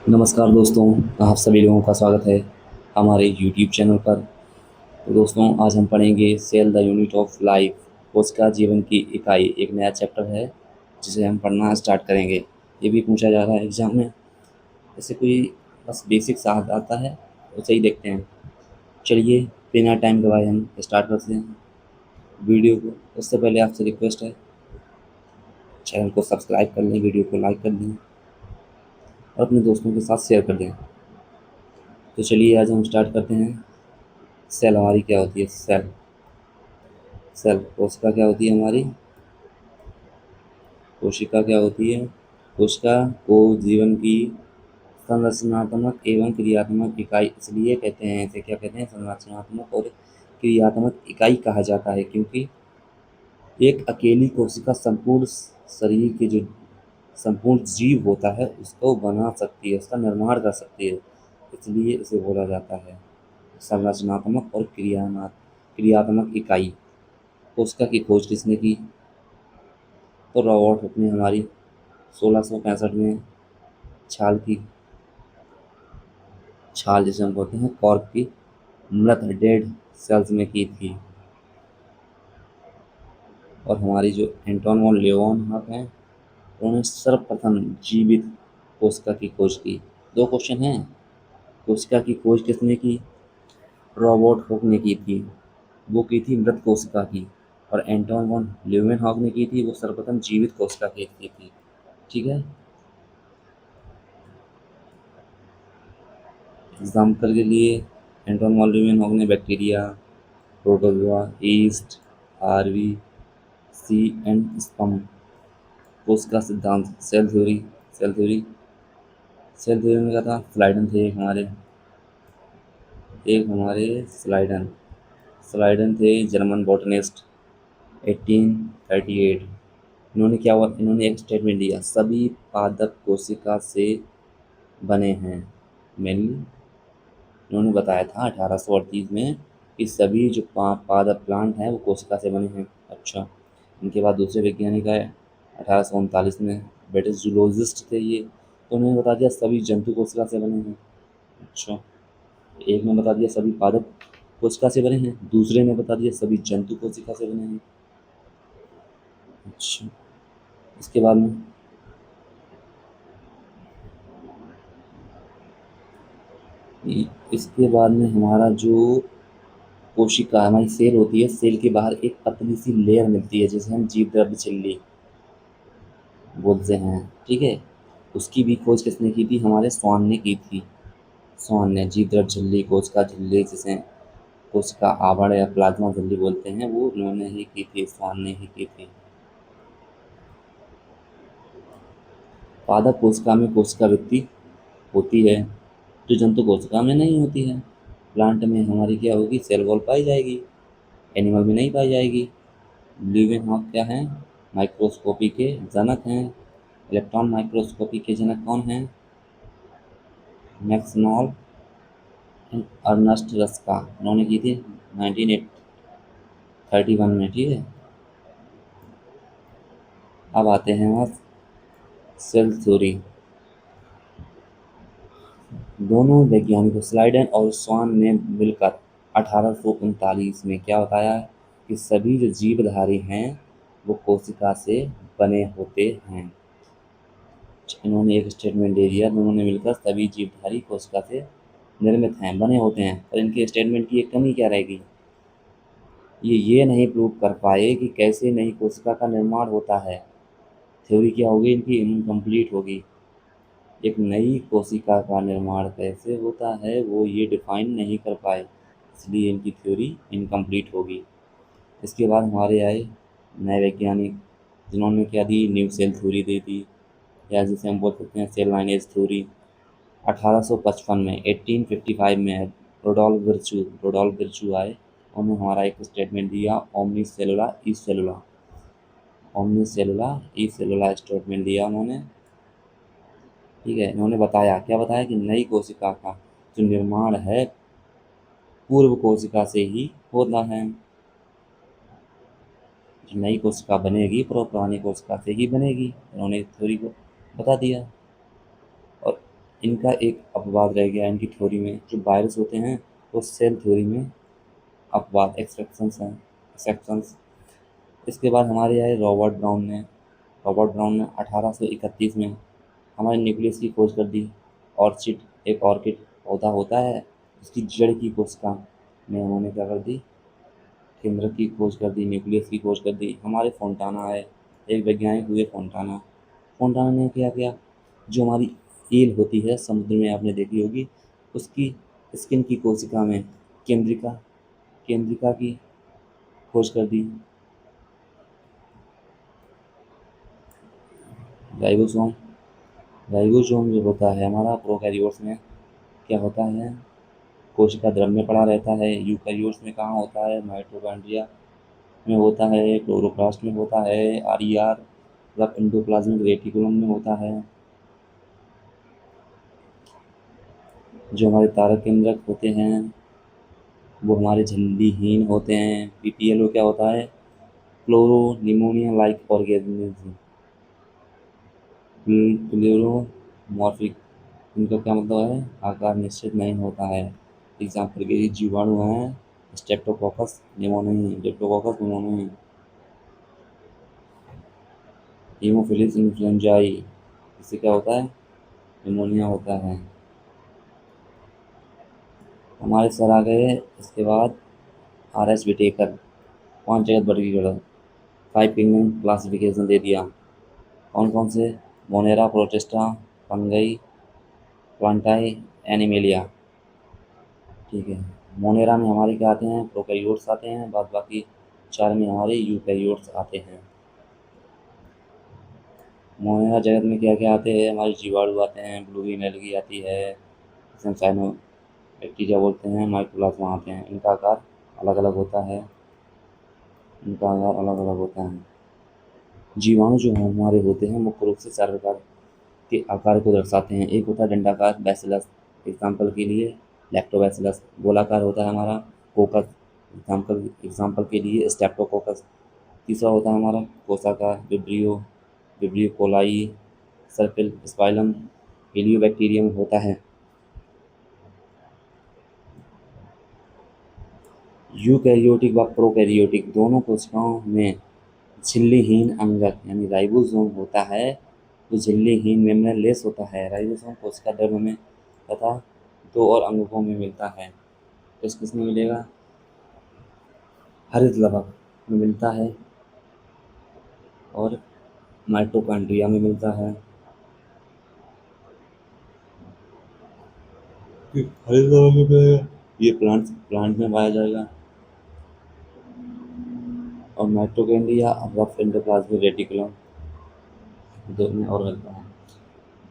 नमस्कार दोस्तों, आप सभी लोगों का स्वागत है हमारे यूट्यूब चैनल पर। तो दोस्तों, आज हम पढ़ेंगे cell the unit of life. उसका जीवन की इकाई एक नया चैप्टर है जिसे हम पढ़ना स्टार्ट करेंगे। ये भी पूछा जा रहा है एग्ज़ाम में। जैसे कोई बस बेसिक सा आता है उसे ही देखते हैं। चलिए, बिना टाइम गवाए हम स्टार्ट करते हैं वीडियो को। उससे पहले आपसे रिक्वेस्ट है, चैनल को सब्सक्राइब कर लें, वीडियो को लाइक कर दें और अपने दोस्तों के साथ शेयर कर दें। तो चलिए, आज हम स्टार्ट करते हैं। सेल हमारी क्या होती है? सेल सेल कोशिका क्या होती है हमारी? कोशिका क्या होती है? कोशिका को जीवन की संरचनात्मक एवं क्रियात्मक इकाई इसलिए कहते हैं, इसे क्या कहते हैं? संरचनात्मक और क्रियात्मक इकाई कहा जाता है, क्योंकि एक अकेली कोशिका संपूर्ण शरीर के जो संपूर्ण जीव होता है उसको बना सकती है, उसका निर्माण कर सकती है। इसलिए इसे बोला जाता है संरचनात्मक और क्रियात्मक इकाई। कोशिका की खोज किसने की? तो रॉबर्ट हुक ने हमारी 1665 में छाल की छाल जिसे हम बोलते हैं कॉर्क की मृत डेड सेल्स में की थी। और हमारी जो एंटोन वॉन लेeuwenhoek हैं, उन्होंने सर्वप्रथम जीवित कोशिका की खोज की। दो क्वेश्चन हैं। कोशिका की खोज किसने की? रॉबर्ट हुक ने की थी। वो की थी मृत कोशिका की। और एंटोन वॉन लेeuwenhoek ने की थी, वो सर्वप्रथम जीवित कोशिका की थी। ठीक है। एग्जाम्पल के लिए एंटोन वॉन लेeuwenhoek ने bacteria, protozoa, yeast, R B, C and sperm. कोशिका सिद्धांत, सेल थ्योरी में क्या था? स्लाइडन थे एक हमारे स्लाइडन स्लाइडन थे जर्मन बॉटनिस्ट 1838। इन्होंने एक स्टेटमेंट दिया, सभी पादप कोशिका से बने हैं। मेनली इन्होंने बताया था 1838 में कि सभी जो पादप प्लांट हैं वो कोशिका से बने हैं। अच्छा, इनके बाद दूसरे वैज्ञानिक आए 1839 में, ब्रिटिश जूलॉजिस्ट थे ये। तो उन्होंने बता दिया सभी जंतु कोशिका से बने हैं। अच्छा, एक ने बता दिया सभी पादप कोशिका से बने हैं, दूसरे ने बता दिया सभी जंतु कोशिका से बने हैं। अच्छा, इसके बाद में इसके बाद में हमारा जो कोशिका हमारी सेल होती है, सेल के बाहर एक पतली सी लेयर मिलती है जिसे हम जीवद्रव्य झिल्ली बोलते हैं। ठीक है। उसकी भी खोज किसने की थी? हमारे स्वान ने की थी। स्वान ने जीवद्रव्य झिल्ली, कोशिका झिल्ली जिसे कोशिका आवरण या प्लाज्मा झिल्ली बोलते हैं, वो उन्होंने ही की थी, स्वान ने ही की थी। पादप कोशिका में कोशिका वृत्ति होती है, जो जंतु कोशिका में नहीं होती है। प्लांट में हमारी क्या होगी? सेल वॉल पाई जाएगी, एनिमल में नहीं पाई जाएगी। ल्यूवेनहॉक क्या हैं? माइक्रोस्कोपी के जनक हैं। इलेक्ट्रॉन माइक्रोस्कोपी के जनक कौन हैं? मैक्सनॉल एंड अर्नस्ट रस्का, उन्होंने की थी 1931 में। ठीक है। अब आते हैं आप सेल थ्योरी। दोनों वैज्ञानिकों स्लाइडन और स्वान ने मिलकर 1839 में क्या बताया कि सभी जो जीवधारी हैं वो कोशिका से बने होते हैं। इन्होंने एक स्टेटमेंट दे दिया, दोनों ने मिलकर सभी जीवधारी कोशिका से निर्मित हैं, बने होते हैं। पर इनके स्टेटमेंट की एक कमी क्या रहेगी? ये नहीं प्रूव कर पाए कि कैसे नई कोशिका का निर्माण होता है। थ्योरी क्या होगी इनकी? इनकम्प्लीट होगी। एक नई कोशिका का निर्माण कैसे होता है वो ये डिफाइन नहीं कर पाए, इसलिए इनकी थ्योरी इनकम्प्लीट होगी। इसके बाद हमारे आए नए वैज्ञानिक, जिन्होंने क्या दी? न्यू सेल थ्योरी दे दी, या जिसे हम बोल सकते हैं सेल लाइनेज थ्योरी। 1855 में 1855 में रोडोल्फ विर्चू आए। उन्होंने हमारा एक स्टेटमेंट दिया, ओमनी सेलुला ई सेलुला स्टेटमेंट दिया उन्होंने। ठीक है। इन्होंने बताया, क्या बताया? कि नई कोशिका का जो निर्माण है पूर्व कोशिका से ही होता है। जो नई कोशिका बनेगी पुरानी कोशिका से ही बनेगी, इन्होंने थ्योरी को बता दिया। और इनका एक अपवाद रह गया इनकी थ्योरी में, जो वायरस होते हैं वो सेल थ्योरी में अपवाद एक्सेप्शंस हैं, एक्सेप्शंस। इसके बाद हमारे आए रॉबर्ट ब्राउन ने 1831 में हमारे न्यूक्लियस की खोज कर दी। ऑर्चिड, एक ऑर्किड पौधा होता है, उसकी जड़ की कोशिका में उन्होंने क्या कर दी, केंद्रक की खोज कर दी, न्यूक्लियस की खोज कर दी। हमारे फोंटाना है, एक वैज्ञानिक हुए फोंटाना। फोंटाना ने क्या किया, जो हमारी ईल होती है समुद्र में आपने देखी होगी, उसकी स्किन की कोशिका में केंद्रिका केंद्रिका की खोज कर दी। राइबोसोम, राइबोसोम जो होता है हमारा प्रोकैरियोट्स में क्या होता है, कोशिका द्रव में पड़ा रहता है। यूकैरियोट्स में कहाँ होता है, माइटोकॉन्ड्रिया में होता है, क्लोरोप्लास्ट में होता है, आरईआर मतलब एंडोप्लाज्मिक रेटिकुलम में होता है। जो हमारे तारक केंद्रक होते हैं वो हमारे झिल्लीहीन होते हैं। पीपीएलओ क्या होता है, क्लोरो निमोनिया लाइक ऑर्गेनिज्म, प्लेरोमॉर्फिक। इनका क्या मतलब है, आकार निश्चित नहीं होता है। एग्जाम्पल के लिए जीवाणु हैं स्ट्रेप्टोकोकस निमोनिया, हीमोफिलिस इन्फ्लुएंजाई, इससे क्या होता है, निमोनिया होता है। हमारे सर आ गए इसके बाद आर एस विटेकर, पांच जगत वर्गीकरण, फाइव किंगडम क्लासिफिकेशन दे दिया। कौन कौन से, मोनेरा, प्रोटिस्टा, फंगई, प्लांटाई, एनिमेलिया। ठीक है, मोनेरा में हमारे क्या आते हैं, प्रोकैरियोट्स आते हैं, बाद बाकी चार में हमारे यूकैरियोट्स आते हैं। मोनेरा जगत में क्या क्या आते हैं, हमारे जीवाणु आते हैं, ब्लूगिन एल्गी आती है, साइनो बैक्टीरिया बोलते हैं, माइकोप्लाज्मा आते हैं। इनका आकार अलग अलग होता है, इनका आकार अलग अलग होता है। जीवाणु जो हमारे होते हैं मुख्य रूप से चार प्रकार के आकार को दर्शाते हैं। एक होता है डंडाकार बैसिलस, एग्जाम्पल के लिए लैक्टोबैसिलस। गोलाकार होता है हमारा कोकस, एग्जाम्पल के लिए स्टेप्टोकोकस। तीसरा होता है हमारा कोसाकार, विब्रियो कोलाई, सर्पिल स्पाइलम, हेलियोबैक्टीरियम होता है। यूकैरियोटिक व प्रोकैरियोटिक दोनों कोशिकाओं में झिल्लीहीन अंगक यानी राइबोसोम होता है, तो झिल्लीहीन मेम्ब्रेनलेस होता है। राइबोसोम कोशिका द्रव्य में तथा दो और अंगकों में मिलता है। किस किस में मिलेगा, हरित लवक में मिलता है और माइटोकॉन्ड्रिया में मिलता है। हरित लवक में मिलेगा, ये प्लांट में पाया जाएगा। और माइटोकॉन्ड्रिया रफ एंडोप्लाज्मिक रेटिकुलम दो में और मिलता है।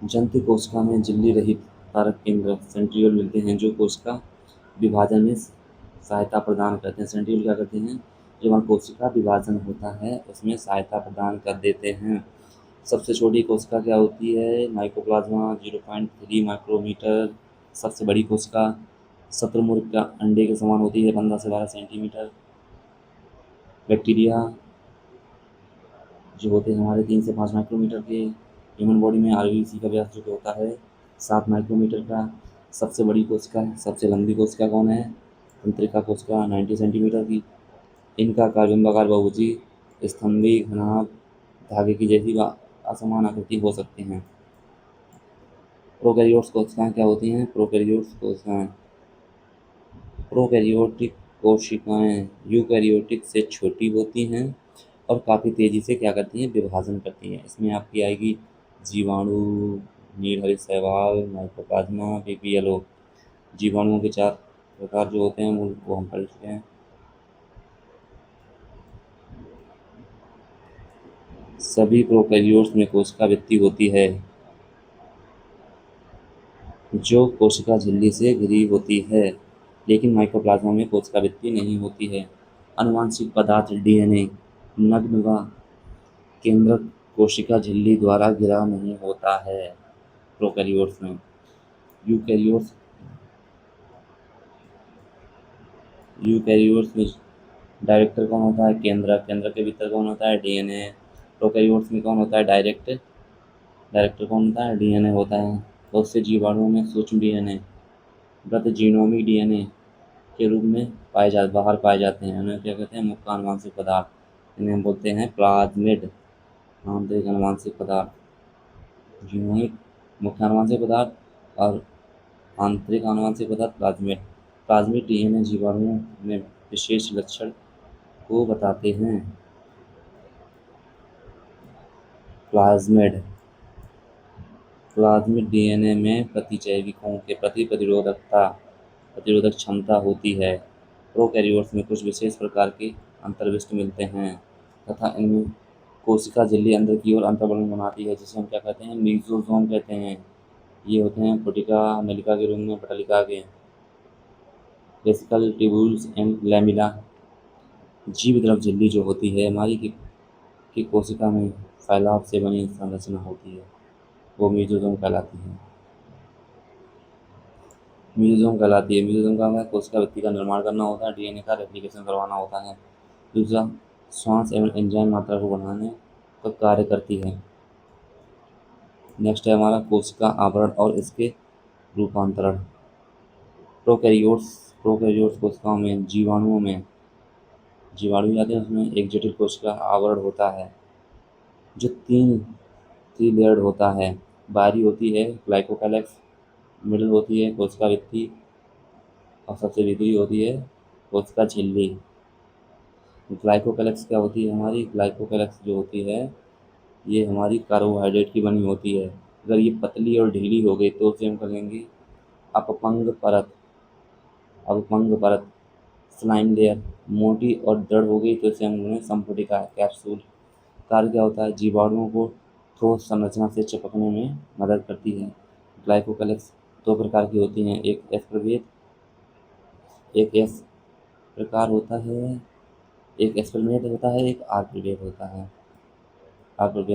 जंतु कोशिका में झिल्ली रहित तारक केंद्र सेंट्रियोल मिलते हैं, जो कोशिका विभाजन में सहायता प्रदान करते हैं। सेंट्रियोल क्या करते हैं, जब हमारा कोशिका विभाजन होता है उसमें सहायता प्रदान कर देते हैं। सबसे छोटी कोशिका क्या होती है, माइकोप्लाज्मा 0.3 माइक्रोमीटर। सबसे बड़ी कोशिका शतुरमुर्ग का अंडे के समान होती है, 15 से 12 सेंटीमीटर। बैक्टीरिया जो होते हैं हमारे 3 से 5 माइक्रोमीटर के। ह्यूमन बॉडी में आरबीसी का व्यास जो होता है 7 माइक्रोमीटर का। सबसे बड़ी कोशिका, सबसे लंबी कोशिका कौन है, तंत्रिका कोशिका 90 सेंटीमीटर की। इनका आकार बिंबाकार बहुभुजी, स्तंभी, घनाभ, धागे की जैसी व असमान आकृति हो सकती हैं। प्रोकैरियोट्स कोशिकाएं क्या होती हैं, प्रोकैरियोटिक कोशिकाएं यूकैरियोटिक से छोटी होती हैं और काफ़ी तेज़ी से क्या करती हैं, विभाजन करती हैं। इसमें आपकी आएगी जीवाणु, नीलहरित शैवाल, माइकोप्लाज्मा, पीपीएलओ। जीवाणुओं के चार प्रकार जो होते हैं वो हम पढ़ चुके हैं। सभी प्रोकैरियोट्स में कोशिका भित्ति होती है, जो कोशिका झिल्ली से घिरी होती है, लेकिन माइकोप्लाज्मा में कोशिका भित्ति नहीं होती है। आनुवांशिक पदार्थ डीएनए नग्न व केंद्रक कोशिका झिल्ली द्वारा घिरा नहीं होता है प्रोकैरियोट्स में। यूकैरियोट्स यूकैरियोट्स में डायरेक्टर कौन होता है, केंद्रक। केंद्रक के भीतर कौन होता है, डीएनए। प्रोकैरियोट्स में कौन होता है, डायरेक्टर कौन होता है, डीएनए होता है। बहुत से जीवाणुओं में सूक्ष्म डीएनए वृत्त जीनोमिक डीएनए के रूप में बाहर पाए जाते हैं। उन्हें क्या कहते हैं? मुख्य आनुवंशिक पदार्थ। इन्हें हम बोलते हैं प्लाज्मिड। आंतरिक आनुवंशिक पदार्थ जीनोमिक मुख्य आनुवंशिक पदार्थ और आंतरिक आनुवंशिक पदार्थ प्लाज्मिड। प्लाज्मिड डीएनए जीवाणुओं में विशेष लक्षण को बताते हैं। प्लाज्मिड प्लाज्मिड डीएनए में प्रतिजैविकों के प्रति प्रतिरोधक क्षमता होती है। प्रोकैरियोट्स में कुछ विशेष प्रकार के अंतर्विष्ट मिलते हैं तथा इनमें कोशिका झिल्ली अंदर की ओर अंतर्वलन बनाती है, जिसे हम क्या कहते हैं? मीसोसोम कहते हैं। ये होते हैं पुटिका नलिका के रूप में पटलिका के वेसिकल ट्यूब्यूल्स एंड लैमिना। जीव द्रव झिल्ली जो होती है हमारी की कोशिका में फैलाव से बनी संरचना होती है, वो मीसोसोम कहलाती है। मीसोसोम का हमें कोशिका भित्ति का निर्माण करना होता है, डीएनए का रेप्लिकेशन करवाना होता है। दूसरा, श्वास एवं एंजाइम मात्रा को बढ़ाने का कार्य करती है। नेक्स्ट है हमारा कोशिका आवरण और इसके रूपांतरण। प्रोकैरियोट्स कोशिकाओं में जीवाणु जाते हैं, उसमें एक जटिल कोशिका आवरण होता है जो थ्री लेयर्ड होता है। बाहरी होती है ग्लाइकोकैलेक्स, मिडिल होती है कोशिका भित्ति और सबसे भीतरी होती है कोशिका झिल्ली। ग्लाइकोकैलेक्स क्या होती है? हमारी ग्लाइकोकैलेक्स जो होती है ये हमारी कार्बोहाइड्रेट की बनी होती है। अगर ये पतली और ढीली हो गई तो उसे हम कहेंगे अपपंग परत। स्लाइम लेयर मोटी और दृढ़ हो गई तो इसे हम कहेंगे संपुटिका कैप्सूल। कार्य क्या होता है? जीवाणुओं को ठोस संरचना से चिपकने में मदद करती है। ग्लाइकोकैलेक्स दो प्रकार की होती हैं, एक एस प्रभेद एक एस प्रकार होता है एक एस प्रभेद होता है, एक आर प्रभेद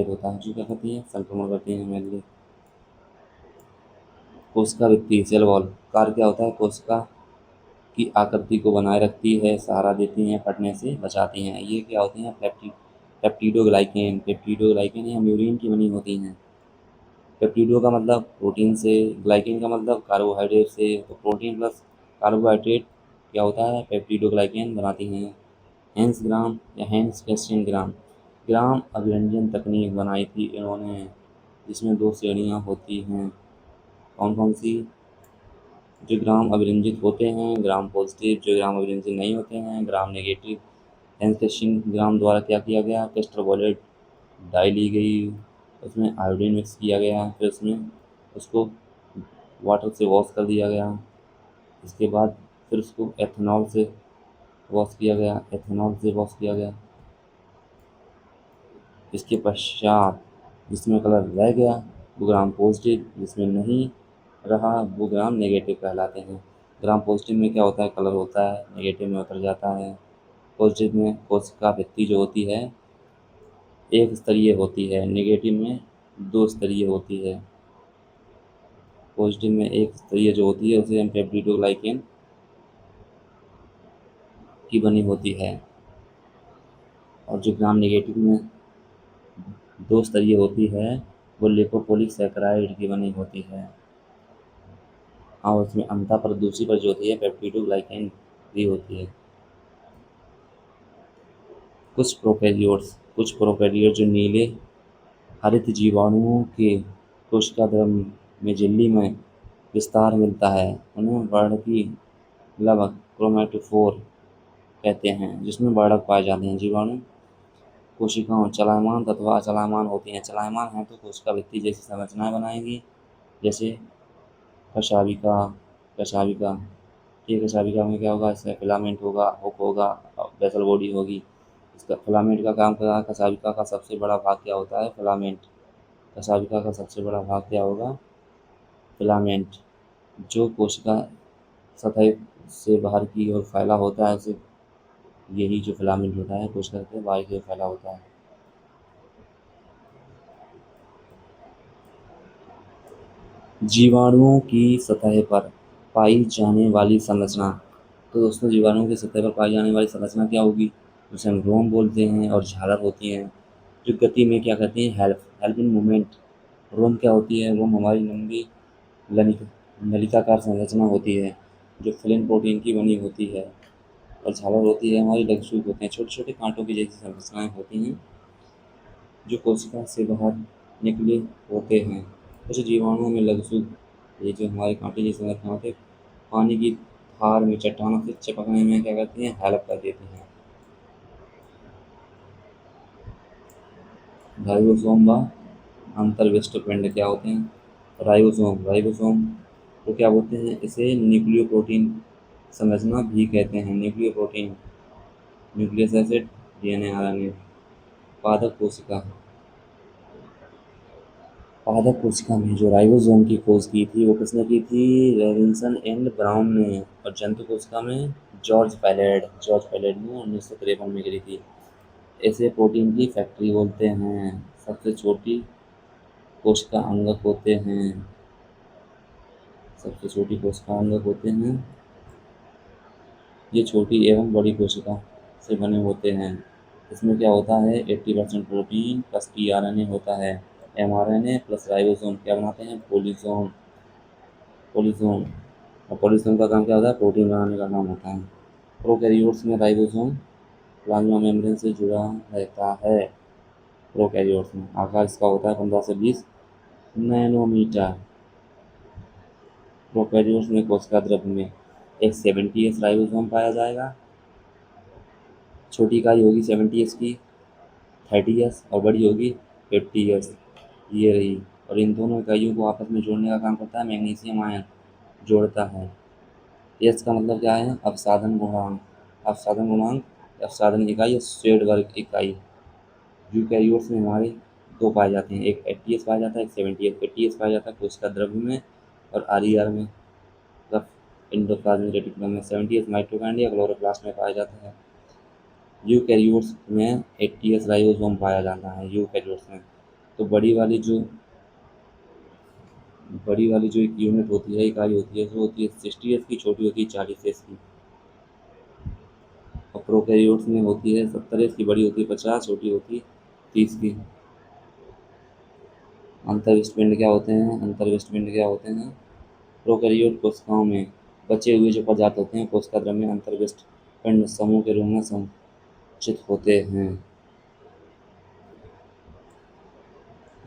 होता है। जो क्या करती है? संक्रमण करती है मेनली। कोशिका भित्ति सेल वॉल। कार्य क्या होता है? कोशिका की आकृति को बनाए रखती है, सहारा देती हैं, फटने से बचाती हैं। ये क्या होती हैं? पेप्टिडोग्लाइकेन या म्यूरिन की बनी होती हैं। पेप्टिडो का मतलब प्रोटीन से, ग्लाइकेन का मतलब कार्बोहाइड्रेट से, तो प्रोटीन प्लस कार्बोहाइड्रेट क्या होता है? पेप्टिडोग्लाइकेन बनाती हैं। हेंस ग्राम या हेंस कैस्टिन ग्राम अभिरंजन तकनीक बनाई थी इन्होंने, जिसमें दो श्रेणियाँ होती हैं। कौन कौन सी? जो ग्राम अभिरंजित होते हैं ग्राम पॉजिटिव, जो ग्राम अभिरंजित नहीं होते हैं ग्राम नेगेटिव। हेंस कैस्टिन ग्राम द्वारा क्या किया गया? टेस्ट्रावोलेट डाई ली गई, उसमें आयोडीन मिक्स किया गया, फिर उसमें उसको वाटर से वॉश कर दिया गया। इसके बाद फिर उसको एथेनॉल से वॉश किया गया। इसके पश्चात जिसमें कलर रह गया वो ग्राम पॉजिटिव, जिसमें नहीं रहा वो ग्राम नेगेटिव कहलाते हैं। ग्राम पॉजिटिव में क्या होता है? कलर होता है, नेगेटिव में उतर जाता है। पॉजिटिव में कोशिका भित्ति जो होती है एक स्तरीय होती है, नेगेटिव में दो स्तरीय होती है। पॉजिटिव में एक स्तरीय जो होती है उसे हम पेप्टिडोग्लाइकेन की बनी होती है, और जो ग्राम नेगेटिव में दो स्तरीय होती है वो लिपोप्रोटीक सैकराइड की बनी होती है। और उसमें अंतः पर दूसरी पर जो होती है पेप्टिडोग्लाइकेन भी होती है। कुछ प्रोकैरियोट जो नीले हरित जीवाणुओं के कोशिका द्रव में झिल्ली में विस्तार मिलता है, उन्हें वर्णकी लवक क्रोमैटोफोर कहते हैं, जिसमें वर्णक पाए जाते हैं। जीवाणु कोशिकाओं चलायमान तथा अचलायमान होती हैं। चलायमान हैं तो कोशिका भित्ति जैसी संरचनाएं बनाएंगी, जैसे कशाभिका कशाभिका ये कशाभिका में क्या होगा? इसमें फिलामेंट होगा, हुक होगा, बेसल बॉडी होगी। इसका फिलामेंट का काम कर रहा है। कशाभिका का सबसे बड़ा भाग क्या होता है? फिलामेंट। कशाभिका का सबसे बड़ा भाग क्या होगा? फिलामेंट। जो कोशिका सतह से बाहर की ओर फैला होता है उसे यही जो फिलामेंट होता है कोशिका से बाहर की ओर फैला होता है। जीवाणुओं की सतह पर पाई जाने वाली संरचना। तो दोस्तों जीवाणुओं की सतह पर पाई जाने वाली संरचना क्या होगी? उसे हम रोम बोलते हैं, और झालर होती हैं जो गति में क्या करती हैं? Help in movement. रोम क्या होती है? रोम हमारी लंबी लनिक नलिकाकार संरचना होती है, जो फिलिन प्रोटीन की बनी होती है, और झालर होती है हमारी लघुसूत होते हैं, छोटे-छोटे काँटों की जैसी संरचनाएँ होती हैं, जो कोशिका से बाहर निकले होते हैं। कुछ जीवाणुओं में लघुसूत, ये जो हमारे काँटे जैसी संरचना होती है, पानी की धार में चट्टानों से चिपकने में क्या करती हैं, हेल्प कर देती हैं। राइबोसोम व अंतर्विष्ट पिंड क्या होते हैं? राइबोसोम को क्या बोलते हैं? इसे न्यूक्लियोप्रोटीन संरचना भी कहते हैं। Nucleoprotein, nucleus acid, DNA, RNA. पादप कोशिका, पादप कोशिका में जो राइबोसोम की खोज की थी वो किसने की थी? रॉबिन्सन एंड ब्राउन ने। और जंतु कोशिका में जॉर्ज पैलेड ने 1953 में करी थी। इसे प्रोटीन की फैक्ट्री बोलते हैं। सबसे छोटी कोशिका अंगक होते हैं। सबसे छोटी कोशिका अंगक होते हैं। ये छोटी एवं बड़ी कोशिका से बने होते हैं। इसमें क्या होता है? 80% प्रोटीन प्लस टीआरएनए होता है। एमआरएनए प्लस राइबोसोम क्या बनाते हैं? पोलीसोम। और पोलीसोम का काम क्या होता है? प्रोटीन बनाने का काम होता है। प्रोकैरियोट्स में राइबोसोम प्लाज्मा मेम्ब्रेन से जुड़ा रहता है। प्रोकैरियोट्स में आकार इसका होता है 15 से 20 नैनोमीटर। प्रोकैरियोट्स में कोशिका द्रव्य में एक 70s राइबोसोम पाया जाएगा। छोटी इकाई होगी 70s की 30s, और बड़ी होगी 50s। ये रही। और इन दोनों इकाइयों को आपस में जोड़ने का काम करता है मैग्नीशियम आयन, जोड़ता है। एस का मतलब क्या है? अपसाधन गुणांक। अपसाधन गुणांक, अपसाधन इकाई या शेड वर्ग इकाई। यूकैरियोट्स में हमारे दो पाए जाते हैं, एक 80s पाया जाता है, एक 70s। 80s पाया जाता है कोशिका द्रव्य में और आरईआर में, रफ एंडोप्लाज्मिक रेटिकुलम में। 70s माइटोकॉन्ड्रिया क्लोरोप्लास्ट में पाया जाता है। यूकैरियोट्स में 80s राइबोसोम पाया जाता है यूकैरियोट्स में। तो बड़ी वाली जो एक यूनिट होती है, इकाई होती है, वो होती है 60s की, छोटी होती है 40s की। और प्रोकैरियोट्स में होती है 70s की, बड़ी होती है 50, छोटी होती है 30 की। अंतर्विष्ट पिंड क्या होते हैं? प्रोकैरियोट कोशिकाओं में बचे हुए जो पदार्थ होते हैं कोशिका द्रव्य में अंतर्विष्ट पिंड समूह के रूप में संचित होते हैं।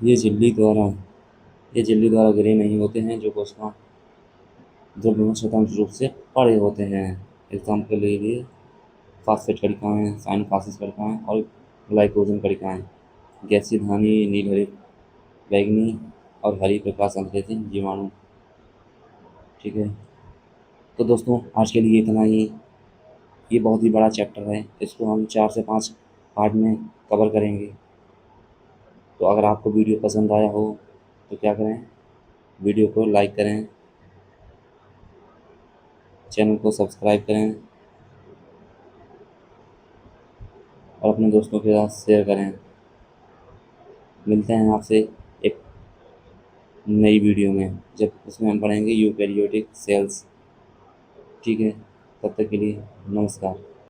ये झिल्ली द्वारा ये झिल्ली द्वारा गिरे नहीं होते हैं, जो कोशिका द्रव्य में स्वतंत्र रूप से पड़े होते हैं। एग्जाम्पल के लिए फास्फेट कणिकाएं, साइन फासिस कणिकाएं और ग्लाइकोजन कणिकाएं। गैसीय धानी, नील हरित, बैंगनी और हरी प्रकाश संश्लेषी जीवाणु। ठीक है। तो दोस्तों आज के लिए इतना ही। ये बहुत ही बड़ा चैप्टर है, इसको हम 4 से 5 पार्ट में कवर करेंगे। तो अगर आपको वीडियो पसंद आया हो तो क्या करें? वीडियो को लाइक करें, चैनल को सब्सक्राइब करें और अपने दोस्तों के साथ शेयर करें। मिलते हैं आपसे एक नई वीडियो में, जब उसमें हम पढ़ेंगे यूकैरियोटिक सेल्स। ठीक है, तब तक के लिए नमस्कार।